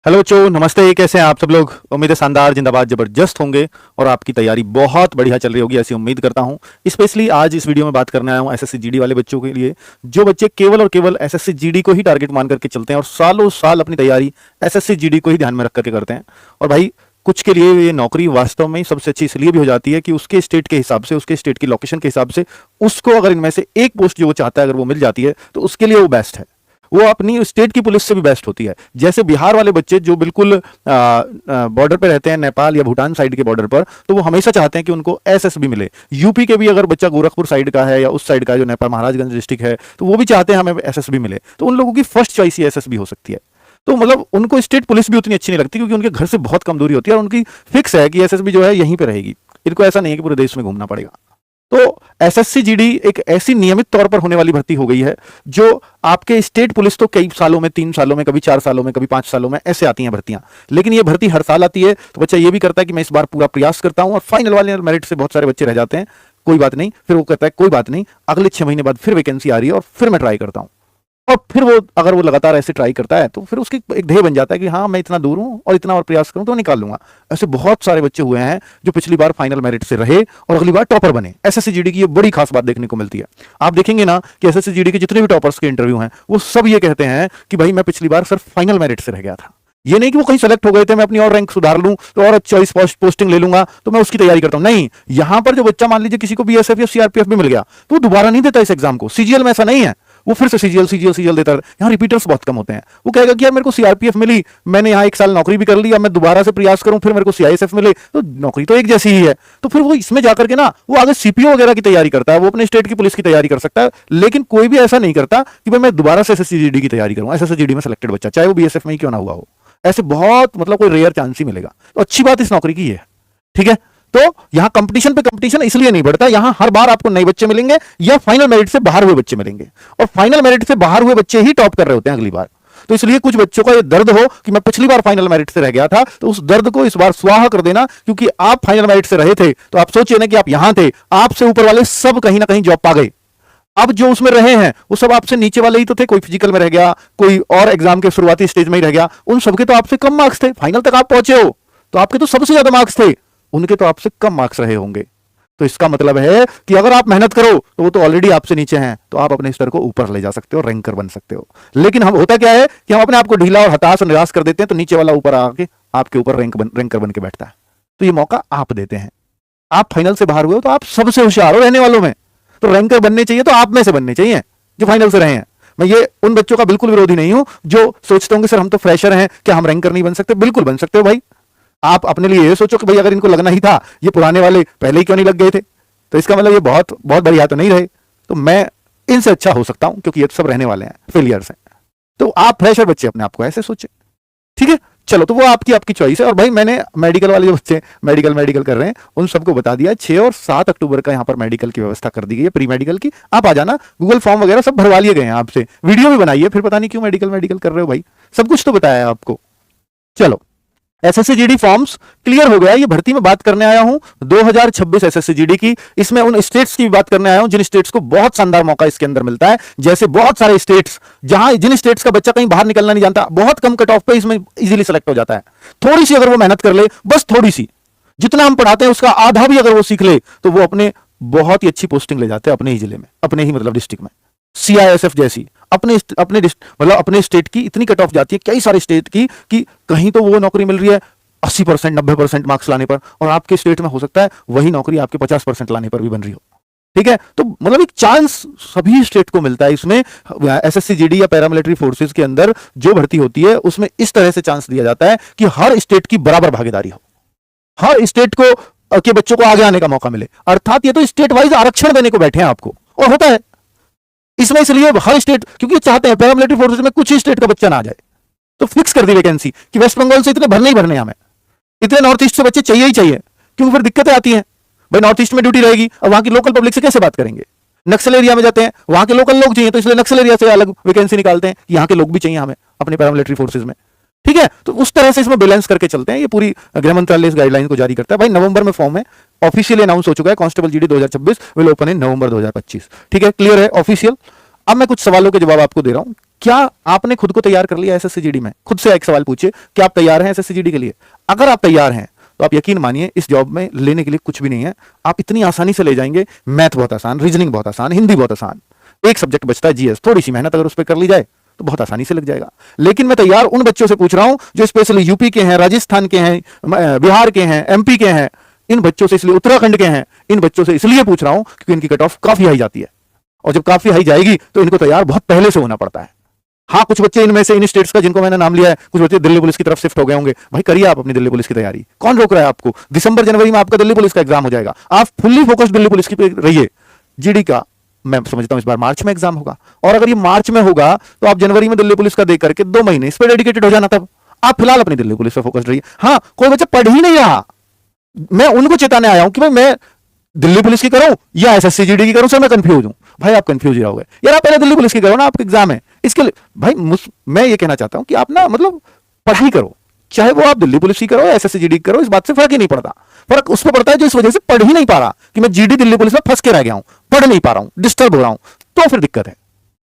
Hello बच्चों, नमस्ते। कैसे हैं आप सब लोग? उम्मीद है शानदार, जिंदाबाद, जबरदस्त होंगे और आपकी तैयारी बहुत बढ़िया चल रही होगी, ऐसी उम्मीद करता हूं। स्पेशली आज इस वीडियो में बात करने आया हूं एसएससी जीडी वाले बच्चों के लिए, जो बच्चे केवल और केवल एसएससी जीडी को ही टारगेट मान करके चलते हैं और सालों साल अपनी तैयारी एसएससी जीडी को ही ध्यान में रख करके करते हैं। और भाई कुछ के लिए ये नौकरी वास्तव में सबसे अच्छी इसलिए भी हो जाती है कि उसके स्टेट के हिसाब से, उसके स्टेट की लोकेशन के हिसाब से उसको अगर इनमें से एक पोस्ट जो वो चाहता है अगर वो मिल जाती है तो उसके लिए वो बेस्ट है। वो अपनी स्टेट की पुलिस से भी बेस्ट होती है। जैसे बिहार वाले बच्चे जो बिल्कुल बॉर्डर पे रहते हैं, नेपाल या भूटान साइड के बॉर्डर पर, तो वो हमेशा चाहते हैं कि उनको एसएसबी मिले। यूपी के भी अगर बच्चा गोरखपुर साइड का है या उस साइड का जो नेपाल महाराजगंज डिस्ट्रिक्ट है, तो वो भी चाहते हैं हमें एसएसबी मिले। तो उन लोगों की फर्स्ट चॉइस ही एसएसबी हो सकती है। तो मतलब उनको स्टेट पुलिस भी उतनी अच्छी नहीं लगती, क्योंकि उनके घर से बहुत कम दूरी होती है और उनकी फिक्स है कि एसएसबी जो है यहीं पे रहेगी। इनको ऐसा नहीं है कि पूरे देश में घूमना पड़ेगा। तो एसएससी जीडी एक ऐसी नियमित तौर पर होने वाली भर्ती हो गई है जो आपके स्टेट पुलिस तो कई सालों में, 3 सालों में, कभी 4 सालों में, कभी 5 सालों में ऐसे आती हैं भर्तियां, लेकिन ये भर्ती हर साल आती है। तो बच्चा ये भी करता है कि मैं इस बार पूरा प्रयास करता हूं, और फाइनल वाले मेरिट से बहुत सारे बच्चे रह जाते हैं, कोई बात नहीं, फिर वो कहता है कोई बात नहीं, अगले 6 महीने बाद फिर वैकेंसी आ रही है और फिर मैं ट्राई करता हूं। और फिर वो अगर वो लगातार ऐसे ट्राई करता है तो फिर उसकी एक ध्येय बन जाता है कि हाँ, मैं इतना दूर हूं और इतना और प्रयास करूं तो निकाल लूंगा। ऐसे बहुत सारे बच्चे हुए हैं जो पिछली बार फाइनल मेरिट से रहे और अगली बार टॉपर बने। एसएससी जीडी की ये बड़ी खास बात देखने को मिलती है। आप देखेंगे ना कि एसएससी जीडी के जितने भी टॉपर्स के इंटरव्यू हैं वो सब ये कहते हैं कि भाई मैं पिछली बार सिर्फ फाइनल मेरिट से रह गया था। ये नहीं कि वो कहीं सेलेक्ट हो गए थे, मैं अपनी और रैंक सुधार लूं तो और अच्छा इस पोस्टिंग ले लूंगा तो मैं उसकी तैयारी करता हूं। नहीं, यहां पर जो बच्चा मान लीजिए किसी को बीएसएफ या सीआरपीएफ भी मिल गया तो वो दोबारा नहीं देता इस एग्जाम को। सीजीएल में ऐसा नहीं है, वो फिर से सीजीएल देता है। यहाँ रिपीटर्स बहुत कम होते हैं। वो कहेगा कि यार मेरे को सीआरपीएफ मिली, मैंने यहाँ 1 साल नौकरी भी कर ली, अब मैं दोबारा से प्रयास करूं फिर मेरे को सीआईएसएफ मिले, तो नौकरी तो एक जैसी ही है। तो फिर वो इसमें जाकर के ना वो आगे सीपीओ वगैरह की तैयारी करता है, वो अपने स्टेट की पुलिस की तैयारी कर सकता है। लेकिन कोई भी ऐसा नहीं करता कि भाई मैं दोबारा से एसएससी जीडी की तैयारी करूं। एसएससी जीडी में सिलेक्टेड बच्चा, चाहे वो बीएसएफ में ही क्यों ना हुआ हो, ऐसे बहुत मतलब कोई रेयर चांस ही मिलेगा। तो अच्छी बात इस नौकरी की है, ठीक है। तो यहां कंपटीशन पे कंपटीशन इसलिए नहीं बढ़ता, यहां हर बार आपको नए बच्चे मिलेंगे या फाइनल मेरिट से बाहर हुए बच्चे मिलेंगे, और फाइनल मेरिट से बाहर हुए बच्चे ही टॉप कर रहे होते हैं अगली बार। तो इसलिए कुछ बच्चों का ये दर्द हो कि मैं पिछली बार फाइनल मेरिट से रह गया था, तो उस दर्द को इस बार स्वाहा कर देना, क्योंकि आप फाइनल मेरिट से रहे थे तो आप सोचिए ना कि आप यहां थे, आपसे ऊपर वाले सब कहीं ना कहीं जॉब पा गए। अब जो उसमें रहे हैं वो सब आपसे नीचे वाले ही तो थे, कोई फिजिकल में रह गया, कोई और एग्जाम के शुरुआती स्टेज में ही रह गया, उन सबके तो आपसे कम मार्क्स थे। फाइनल तक आप पहुंचे हो तो आपके तो सबसे ज्यादा मार्क्स थे, उनके तो आपसे कम मार्क्स रहे होंगे। तो इसका मतलब है कि अगर आप मेहनत करो तो वो तो ऑलरेडी आपसे नीचे हैं, तो आप अपने स्तर को ऊपर ले जा सकते हो, रैंकर बन सकते हो। लेकिन हम होता क्या है कि हम अपने आप को ढीला और हताश और निराश कर देते हैं, तो नीचे वाला ऊपर आके आपके ऊपर रैंकर बन के बैठता है। तो ये मौका आप देते हैं। आप फाइनल से बाहर हुए हो तो आप सबसे होशियार हो रहने वालों में, तो रैंकर बनने चाहिए तो आप में से बनने चाहिए जो फाइनल से रहे हैं। मैं ये उन बच्चों का बिल्कुल विरोधी नहीं हूं जो सोचते होंगे सर हम तो फ्रेशर हैं, क्या हम रैंकर नहीं बन सकते? बिल्कुल बन सकते हो भाई। आप अपने लिए ये सोचो कि भाई अगर इनको लगना ही था, ये पुराने वाले पहले ही क्यों नहीं लग गए थे, तो इसका मतलब ये बहुत बहुत बढ़िया तो नहीं रहे, तो मैं इनसे अच्छा हो सकता हूं क्योंकि ये सब रहने वाले हैं, फेलियर्स हैं। तो आप फ्रेशर बच्चे अपने आप को ऐसे सोचे, ठीक है। चलो, तो वो आपकी चॉइस है। और भाई मैंने मेडिकल वाले जो बच्चे मेडिकल कर रहे हैं उन सबको बता दिया, 6 और 7 अक्टूबर का यहाँ पर मेडिकल की व्यवस्था कर दी गई है, प्री मेडिकल की। आप आ जाना, गूगल फॉर्म वगैरह सब भरवा लिए गए हैं आपसे, वीडियो भी बनाइए, फिर पता नहीं क्यों मेडिकल कर रहे हो भाई, सब कुछ तो बताया है आपको। चलो, एसएससी जीडी फॉर्म्स क्लियर हो गया। ये भर्ती में बात करने आया हूं 2026 एसएससी जीडी की। इसमें उन स्टेट्स की भी बात करने आया हूं जिन स्टेट्स को बहुत शानदार मौका इसके अंदर मिलता है। जैसे बहुत सारे स्टेट्स जिन स्टेट्स का बच्चा कहीं बाहर निकलना नहीं जानता, बहुत कम कट ऑफ पे इसमें इजीली सेलेक्ट हो जाता है। थोड़ी सी अगर वो मेहनत कर ले, बस थोड़ी सी, जितना हम पढ़ाते हैं उसका आधा भी अगर वो सीख ले तो वो अपने बहुत ही अच्छी पोस्टिंग ले जाते हैं अपने ही जिले में, अपने ही मतलब डिस्ट्रिक्ट में। सीआईएसएफ जैसी अपने स्टेट की इतनी कट ऑफ जाती है कई सारे स्टेट की कि कहीं तो वो नौकरी मिल रही है 80% 90% मार्क्स लाने पर, और आपके स्टेट में हो सकता है वही नौकरी आपके 50% लाने पर भी बन रही हो, ठीक है। तो मतलब एक चांस सभी स्टेट को मिलता है इसमें। एसएससी जीडी या पैरामिलिट्री फोर्सेस के अंदर जो भर्ती होती है उसमें इस तरह से चांस दिया जाता है कि हर स्टेट की बराबर भागीदारी हो, हर स्टेट को के बच्चों को आगे आने का मौका मिले। अर्थात ये तो स्टेट वाइज आरक्षण देने को बैठे हैं आपको, और होता है इसमें इसलिए हर स्टेट, क्योंकि चाहते हैं पैरामिलिट्री फोर्सेस में कुछ ही स्टेट का बच्चा ना आ जाए, तो फिक्स कर दी वैकेंसी कि वेस्ट बंगाल से इतने भरने ही भरने, हमें इतने नॉर्थ ईस्ट से बच्चे चाहिए ही चाहिए, क्योंकि फिर दिक्कतें आती हैं। भाई नॉर्थ ईस्ट में ड्यूटी रहेगी और वहां की लोकल पब्लिक से कैसे बात करेंगे? नक्सल एरिया में जाते हैं, वहां के लोकल लोग चाहिए, तो इसलिए नक्सल एरिया से अलग वैकेंसी निकालते हैं, यहाँ के लोग भी चाहिए हमें अपने पैरामिलिट्री फोर्सेज में, ठीक है। तो उस तरह से इसमें बैलेंस करके चलते हैं। ये पूरी गृह मंत्रालय इस गाइडलाइन को जारी करता है। भाई नवंबर में फॉर्म है, ऑफिशियली अनाउंस हो चुका है, constable GD 2026 will open in November 2025, ठीक है, क्लियर है, ऑफिशियल। अब मैं कुछ सवालों के जवाब आपको दे रहा हूं, क्या आपने खुद को तैयार कर लिया एसएससी जीडी में? खुद से एक सवाल पूछिए कि आप तैयार हैं एसएससी जीडी के लिए? अगर आप तैयार हैं तो आप यकीन मानिए इस जॉब में लेने के लिए कुछ भी नहीं है, आप इतनी आसानी से ले जाएंगे। मैथ बहुत आसान, रीजनिंग बहुत आसान, हिंदी बहुत आसान, एक सब्जेक्ट बचता है जीएस, थोड़ी सी मेहनत अगर उस पर कर ली जाए तो बहुत आसानी से लग जाएगा। लेकिन मैं तैयार उन बच्चों से पूछ रहा हूं जो स्पेशली यूपी के हैं, राजस्थान के हैं, बिहार के हैं, एमपी के हैं, इन बच्चों से, इसलिए उत्तराखंड के हैं, इन बच्चों से इसलिए पूछ रहा हूं क्योंकि इनकी कट ऑफ काफी हाई जाती है, और जब काफी हाई जाएगी तो इनको तैयार बहुत पहले से होना पड़ता है। हाँ, कुछ बच्चे इनमें से, इन स्टेट्स का जिनको मैंने नाम लिया है, कुछ बच्चे दिल्ली पुलिस की तरफ शिफ्ट हो गए होंगे। भाई करिए आप अपनी दिल्ली पुलिस की तैयारी, कौन रोक रहा है आपको? दिसंबर जनवरी में आपका दिल्ली पुलिस का एग्जाम हो जाएगा, आप फुल्ली फोकस्ड दिल्ली पुलिस की रहिए। जीडी का मैं समझता हूं इस बार मार्च में एग्जाम होगा, और अगर ये मार्च में होगा तो आप जनवरी में दिल्ली पुलिस का देख करके 2 महीने इस पर डेडिकेटेड हो जाना। तब आप फिलहाल अपनी दिल्ली पुलिस पर फोकस्ड रहिए। हाँ, कोई बच्चा पढ़ ही नहीं रहा, मैं उनको चेताने आया हूं कि भाई मैं दिल्ली पुलिस की करूं या एसएससी जीडी की करूं, सर मैं कंफ्यूज हूं। भाई आप कंफ्यूज ही रहोगे यार, आप पहले दिल्ली पुलिस की करो ना, आपका एग्जाम है इसके लिए। भाई मैं ये कहना चाहता हूं कि आप ना मतलब पढ़ाई करो, चाहे वो आप दिल्ली पुलिस की करो या एसएससी जीडी की करो, इस बात से फर्क ही नहीं पड़ता। फर्क उस पर पड़ता है जो इस वजह से पढ़ ही नहीं पा रहा कि मैं जीडी दिल्ली पुलिस में फंस के रह गया हूं, पढ़ नहीं पा रहा हूं, डिस्टर्ब हो रहा हूं, तो फिर दिक्कत है।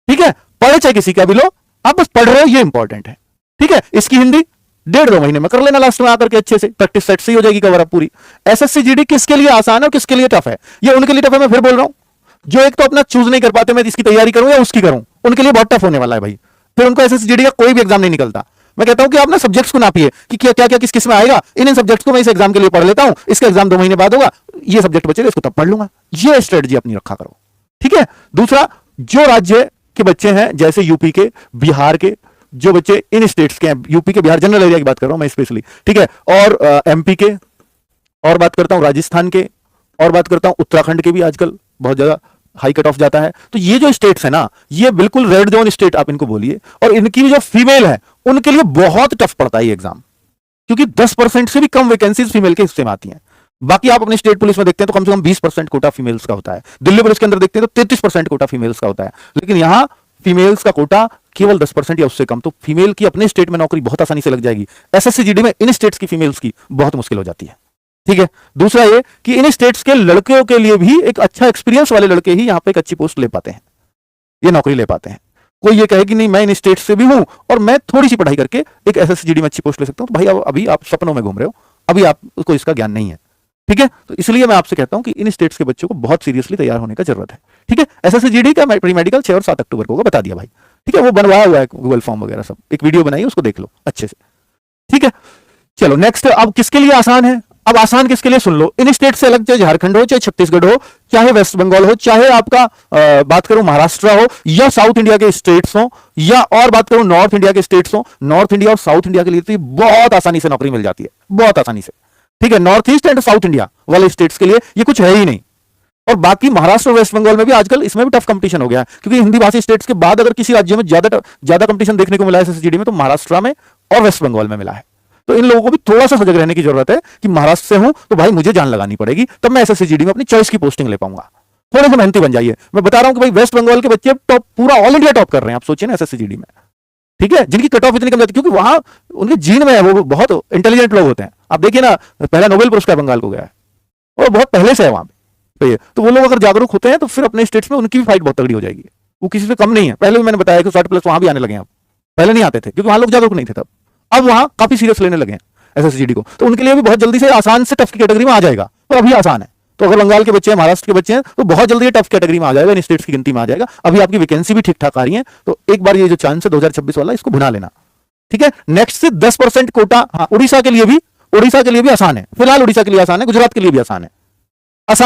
ठीक है, पढ़े चाहे किसी का भी लो, आप बस पढ़ रहे हो, ये इंपॉर्टेंट है। ठीक है, इसकी हिंदी 1.5-2 महीने में कर लेना, लास्ट में आकर के अच्छे से प्रैक्टिस सेट से ही हो जाएगी कवर अप पूरी। एसएससी जीडी किसके लिए आसान है और किसके लिए टफ है? ये उनके लिए टफ है, मैं फिर बोल रहा हूं, जो एक तो अपना चूज नहीं कर पाते मैं इसकी तैयारी करूं या उसकी करूं, उनके लिए बहुत टफ होने वाला है भाई। फिर उनको एसएससी जीडी का कोई भी एग्जाम नहीं निकलता। मैं कहता हूं कि आप ना सब्जेक्ट्स को नापिए कि क्या क्या क्या किस किस में आएगा, इन सब्जेक्ट्स को मैं इस एग्जाम के लिए पढ़ लेता हूं, इसका एग्जाम 2 महीने बाद होगा, ये सब्जेक्ट बचेगा, इसको तब पढ़ लूंगा। ये स्ट्रेटजी अपनी रखा करो। ठीक है, दूसरा, जो राज्य के बच्चे हैं जैसे यूपी के, बिहार के, जो बच्चे इन स्टेट्स के हैं, यूपी के, बिहार जनरल एरिया की बात कर रहा हूं मैं स्पेशली, ठीक है, और एमपी के, और बात करता हूं राजस्थान के, और बात करता हूं उत्तराखंड के भी आजकल बहुत ज्यादा हाई कट ऑफ जाता है। तो ये जो स्टेट्स है ना, ये बिल्कुल रेड जोन स्टेट आप इनको बोलिए, और इनकी जो फीमेल है उनके लिए बहुत टफ पड़ता है ये एग्जाम, क्योंकि 10% से भी कम वैकेंसीज फीमेल के हिस्से में आती हैं। बाकी आप अपने स्टेट पुलिस में देखते हैं तो कम से कम 20% कोटा फीमेल्स का होता है, दिल्ली पुलिस के अंदर देखते हैं तो 33% कोटा फीमेल्स का होता है, लेकिन यहां फीमेल्स का कोटा केवल 10% या उससे कम। तो फीमेल की अपने स्टेट में नौकरी बहुत आसानी से लग जाएगी। एसएससी जीडी में इन स्टेट्स की फीमेल्स की बहुत मुश्किल हो जाती है। ठीक है, दूसरा ये कि इन स्टेट्स के लड़कों के लिए भी एक अच्छा एक्सपीरियंस वाले लड़के ही यहां पे एक अच्छी पोस्ट ले पाते हैं, ये नौकरी ले पाते हैं। कोई ये कहे कि नहीं मैं इन स्टेट्स से भी हूं और मैं थोड़ी सी पढ़ाई करके एक एसएससी जीडी में अच्छी पोस्ट ले सकता हूं, तो भाई अभी आप सपनों में घूम रहे हो, अभी आपको इसका ज्ञान नहीं है। ठीक है, तो इसलिए मैं आपसे कहता हूं कि इन स्टेट्स के बच्चों को बहुत सीरियसली तैयार होने का जरूरत है। ठीक है, एसएससी जीडी का प्री मेडिकल 6 और 7 अक्टूबर को होगा, बता दिया भाई। ठीक है, वो बनवाया हुआ है गूगल फॉर्म वगैरह सब, एक वीडियो बनाई उसको देख लो अच्छे से। ठीक है, चलो नेक्स्ट, अब किसके लिए आसान है? अब आसान किसके लिए सुन लो, इन स्टेट से अलग, चाहे झारखंड हो, चाहे छत्तीसगढ़ हो, चाहे वेस्ट बंगाल हो, चाहे आपका बात करूं महाराष्ट्र हो, या साउथ इंडिया के स्टेट्स हो, या और बात करूं नॉर्थ इंडिया के स्टेट्स हो। नॉर्थ इंडिया और साउथ इंडिया के लिए तो बहुत आसानी से नौकरी मिल जाती है, बहुत आसानी से। ठीक है, north east and south India वाले स्टेट्स के लिए ये कुछ है ही नहीं। और बाकी महाराष्ट्र और वेस्ट बंगाल में भी आजकल इसमें भी टफ कंपटीशन हो गया है, क्योंकि हिंदी भाषी स्टेट्स के बाद अगर किसी राज्य में ज्यादा कंपटीशन देखने को मिला है एसएससी जीडी में, तो महाराष्ट्र में और वेस्ट बंगाल में मिला है। तो इन लोगों को भी थोड़ा सा सजग रहने की जरूरत है कि महाराष्ट्र से हूं तो भाई मुझे जान लगानी पड़ेगी, तब मैं एसएससी जीडी में अपनी चॉइस की पोस्टिंग ले पाऊंगा। थोड़े से मेहनती बन जाइए। मैं बता रहा हूं कि भाई वेस्ट बंगाल के बच्चे टॉप, पूरा ऑल इंडिया टॉप कर रहे हैं, आप सोचिए ना एसएससी जीडी में। ठीक है, जिनकी कट ऑफ इतनी कम जाती है, क्योंकि वहां उनके जीन में है, वो बहुत इंटेलिजेंट लोग होते हैं। आप देखिए ना, पहला नोबेल पुरस्कार बंगाल को गया है और बहुत पहले से है वहां पे। तो वो लोग अगर जागरूक होते हैं तो फिर अपने स्टेट्स में उनकी भी फाइट बहुत तगड़ी हो जाएगी। वो किसी से कम नहीं है। पहले भी मैंने बताया कि 60+ वहां भी आने लगे हैं, अब पहले नहीं आते थे क्योंकि वहां लोग जागरूक नहीं थे तब, अब वहां काफी सीरियस लेने लगे हैं एसएससी जीडी को। तो उनके लिए भी बहुत जल्दी से आसान से टफ की कैटेगरी में आ जाएगा, तो अभी आसान है। तो अगर बंगाल के बच्चे हैं, महाराष्ट्र के बच्चे हैं, तो बहुत जल्दी टफ कैटेगरी में आ जाएगा, इन स्टेट्स की गिनती में आ जाएगा। अभी आपकी वैकेंसी भी ठीक ठाक आ रही है, तो एक बार ये जो चांस है 2026 वाला, इसको भुना लेना। ठीक है, नेक्स्ट से 10% कोटा। हाँ, उड़ीसा के लिए भी आसान है फिलहाल, उड़ीसा के लिए आसान है, गुजरात के लिए भी आसान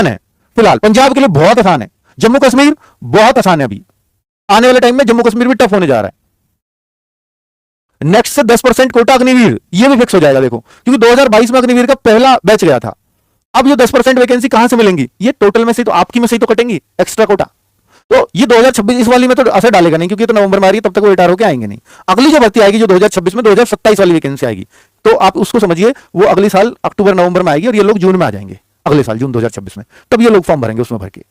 है फिलहाल, पंजाब के लिए बहुत आसान है, जम्मू कश्मीर बहुत आसान है। अभी आने वाले टाइम में जम्मू कश्मीर भी टफ होने जा रहा है। नेक्स्ट से 10% कोटा अग्निवीर, ये भी फिक्स हो जाएगा देखो, क्योंकि 2022 में अग्निवीर का पहला बैच गया था। अब ये 10% वैकेंसी कहां से मिलेंगी? ये टोटल में से तो आपकी में से ही तो कटेंगी एक्स्ट्रा कोटा। तो ये 2026 इस वाली में तो असर डालेगा नहीं, क्योंकि तो नवंबर में आ रही है, तब तक वो रिटायर होकर आएंगे नहीं। अगली जो भर्ती आएगी जो 2026 में 2027 वाली वैकेंसी आएगी, तो आप उसको समझिए वो अगले साल अक्टूबर नवंबर में आएगी, और ये लोग जून में आ जाएंगे, अगले साल जून 2026 में। तब ये लोग फॉर्म भरेंगे, उसमें भर के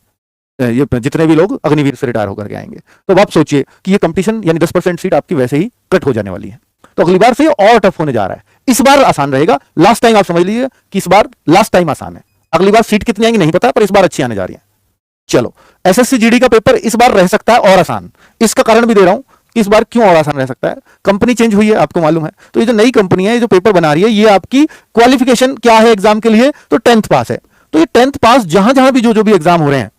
ये जितने भी लोग अग्निवीर से रिटायर होकर के आएंगे। तो आप सोचिए कि ये कंपटीशन यानी 10% सीट आपकी वैसे ही कट हो जाने वाली है। तो अगली बार से और टफ होने जा रहा है। इस बार आसान रहेगा, लास्ट टाइम आप समझ लीजिए कि इस बार लास्ट टाइम आसान है। अगली बार सीट कितनी आएंगी नहीं पता, पर इस बार अच्छी आने जा रही है। चलो, एसएससी जीडी का पेपर इस बार रह सकता है और आसान। इसका कारण भी दे रहा हूं इस बार क्यों और आसान रह सकता है? कंपनी चेंज हुई है, आपको मालूम है। तो ये जो नई कंपनी है, ये जो पेपर बना रही है, ये आपकी क्वालिफिकेशन क्या है एग्जाम के लिए? तो 10th पास है। तो ये 10th पास जहां जहां भी जो भी एग्जाम हो रहे हैं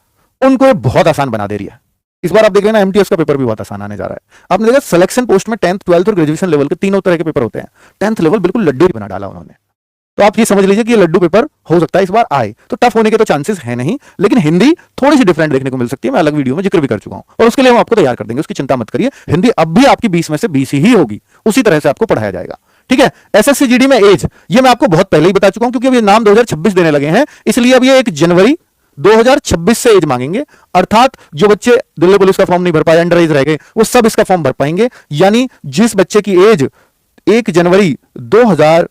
उनको ये बहुत आसान बना दे रही है। इस बार आप देख रहे हैं ना, एमटीएस का पेपर भी बहुत आसान आने जा रहा है। आपने देखा सिलेक्शन पोस्ट में 10th 12th और ग्रेजुएशन लेवल के तीनों तरह के पेपर होते हैं। 10th लेवल बिल्कुल लड्डू ही बना डाला उन्होंने। तो आप ये समझ लीजिए कि ये लड्डू पेपर हो सकता है इस बार आए। तो टफ होने के तो चांसेस है नहीं, लेकिन हिंदी थोड़ी सी डिफरेंट देखने को मिल सकती है। मैं अलग वीडियो में जिक्र भी कर चुका हूं और उसके लिए हम आपको तैयार कर देंगे, उसकी चिंता मत करिए। हिंदी अब भी आपकी 20 में से 20 ही होगी, उसी तरह से आपको पढ़ाया जाएगा। ठीक है। एसएससी जीडी में एज, ये मैं आपको बहुत पहले ही बता चुका हूं, क्योंकि अब ये नाम 2026 देने लगे हैं, इसलिए अब ये 1 जनवरी 2026 से एज मांगेंगे। अर्थात जो बच्चे दिल्ली पुलिस का फॉर्म नहीं भर पाए, अंडर एज रह गए, वो सब इसका फॉर्म भर पाएंगे। यानी जिस बच्चे की एज 1 जनवरी 2008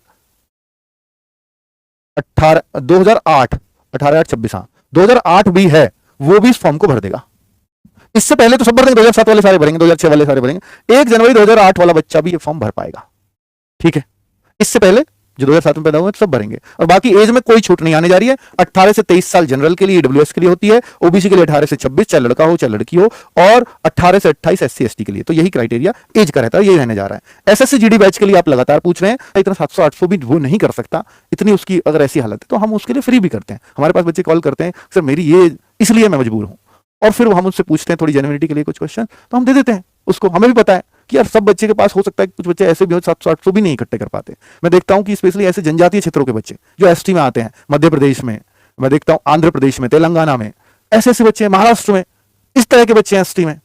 18 हाँ 2008 भी है, वो भी इस फॉर्म को भर देगा। इससे पहले तो सब भर देंगे, 2007 वाले सारे भरेंगे, 2006 वाले सारे भरेंगे। 1 जनवरी 2008 वाला बच्चा भी ये फॉर्म भर पाएगा। ठीक है। इससे पहले जो 2007 में पैदा हुए सब भरेंगे। और बाकी एज में कोई छूट नहीं आने जा रही है। 18 से 23 साल जनरल के लिए, ईडब्ल्यूएस के लिए होती है। ओबीसी के लिए 18 से 26, चाहे लड़का हो चाहे लड़की हो, और 18 से 28 एससी एसटी के लिए। तो यही क्राइटेरिया एज का रहता है, यही रहने जा रहा है। एसएससी जीडी बैच के लिए आप लगातार पूछ रहे हैं, इतना 700 800 भी वो नहीं कर सकता, इतनी उसकी अगर ऐसी हालत है तो हम उसके लिए फ्री भी करते हैं। हमारे पास बच्चे कॉल करते हैं, सर मेरी ये इसलिए मैं मजबूर हूं, और फिर हम उससे पूछते हैं थोड़ी जेन्युइनिटी के लिए कुछ क्वेश्चन, तो हम दे देते हैं उसको। हमें भी पता है कि यार सब बच्चे के पास हो सकता है, कुछ बच्चे ऐसे भी हो 700-800 भी नहीं इकट्ठे कर पाते। मैं देखता हूं कि स्पेशली ऐसे जनजातीय क्षेत्रों के बच्चे जो एसटी में आते हैं, मध्य प्रदेश में मैं देखता हूं, आंध्र प्रदेश में, तेलंगाना में ऐसे बच्चे, महाराष्ट्र में इस तरह के बच्चे हैं एसटी में,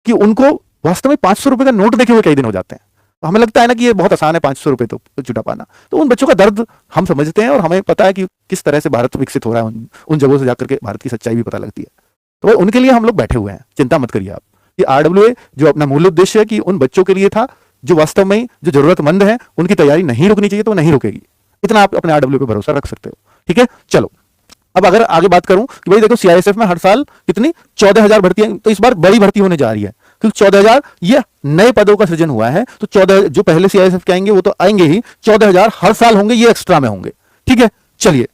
कि उनको वास्तव में 500 रुपए का नोट देखे हुए कई दिन हो जाते हैं। तो हमें लगता है ना कि ये बहुत आसान है 500 रुपए तो जुटा पाना। तो उन बच्चों का दर्द हम समझते हैं, और हमें पता है कि किस तरह से भारत विकसित हो रहा है। उन जगहों से जाकर के भारत की सच्चाई भी पता लगती है। तो उनके लिए हम लोग बैठे हुए हैं, चिंता मत करिए आप। ये आरडब्ल्यूए जो अपना मूल उद्देश्य है कि उन बच्चों के लिए था जो वास्तव में जो जरूरतमंद है, उनकी तैयारी नहीं रुकनी चाहिए, तो नहीं रुकेगी। इतना आप अपने आरडब्ल्यूए पे भरोसा रख सकते हो। ठीक है। चलो अब अगर आगे बात करूं कि भाई देखो सीआईएसएफ में हर साल कितनी 14,000 भर्तियां, तो इस बार बड़ी भर्ती होने जा रही है, क्योंकि 14,000 ये नए पदों का सृजन हुआ है। तो 14 जो पहले सीआईएसएफ के आएंगे वो तो आएंगे ही, 14,000 हर साल होंगे, ये एक्स्ट्रा में होंगे। ठीक है। चलिए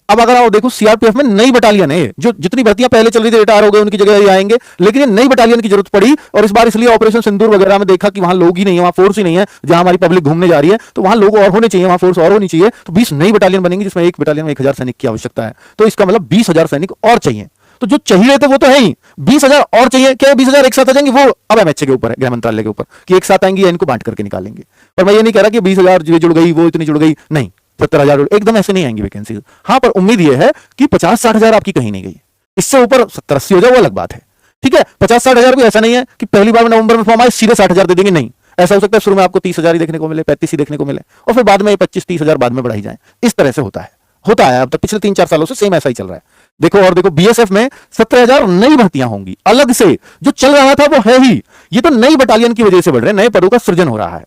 अब अगर आओ देखो सीआरपीएफ में नई बटालियन है, जो जितनी भर्तियां पहले चल रही थी रिटायर हो गए, उनकी जगह ये आएंगे, लेकिन ये नई बटालियन की जरूरत पड़ी। और इस बार इसलिए ऑपरेशन सिंदूर वगैरह में देखा कि वहां लोग ही नहीं है, वहां फोर्स ही नहीं है, जहां हमारी पब्लिक घूमने जा रही है, तो वहां लोग और होने चाहिए, वहां फोर्स और होनी चाहिए। तो 20 नई बटालियन बनेंगी, जिसमें एक बटालियन में 1,000 सैनिक की आवश्यकता है। तो इसका मतलब 20,000 सैनिक और चाहिए। तो जो चाहिए थे वो तो है ही, 20,000 और चाहिए। क्या 20,000 एक साथ आ जाएंगे? वो अब एमएचए के ऊपर है, गृह मंत्रालय के ऊपर, कि एक साथ आएंगे या इनको बांट करके निकालेंगे। पर मैं ये नहीं कह रहा कि 20,000 जुड़ गई, वो इतनी जुड़ गई, नहीं, 70,000 एकदम ऐसे नहीं आएंगी वैकेंसी। हाँ, पर उम्मीद यह है कि 50-60,000 आपकी कहीं नहीं गई। इससे ऊपर 70-80 हो जाए वो अलग बात है। ठीक है। 50-60,000 भी ऐसा नहीं है कि पहली बार नवंबर में फॉर्म आए सीधे 60,000 दे देंगे, नहीं। ऐसा हो सकता है शुरू में आपको 30,000 ही देखने को मिले, 35 ही देखने को मिले, और फिर बाद में 25-30,000 बाद में बढ़ाई जाए। इस तरह से होता है अब तक पिछले 3-4 सालों से सेम ऐसा ही चल रहा है। देखो, और देखो बीएसएफ में 17,000 नई भर्तियां होंगी अलग से। जो चल रहा था वो है ही, ये तो नई बटालियन की वजह से बढ़ रहे हैं, नए पदों का सृजन हो रहा है।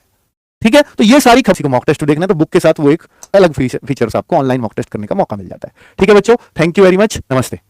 ठीक है। तो ये सारी खबरों को मॉक टेस्ट देखना है तो बुक के साथ वो एक अलग फीचर्स आपको ऑनलाइन मॉक टेस्ट करने का मौका मिल जाता है। ठीक है बच्चों, थैंक यू वेरी मच, नमस्ते।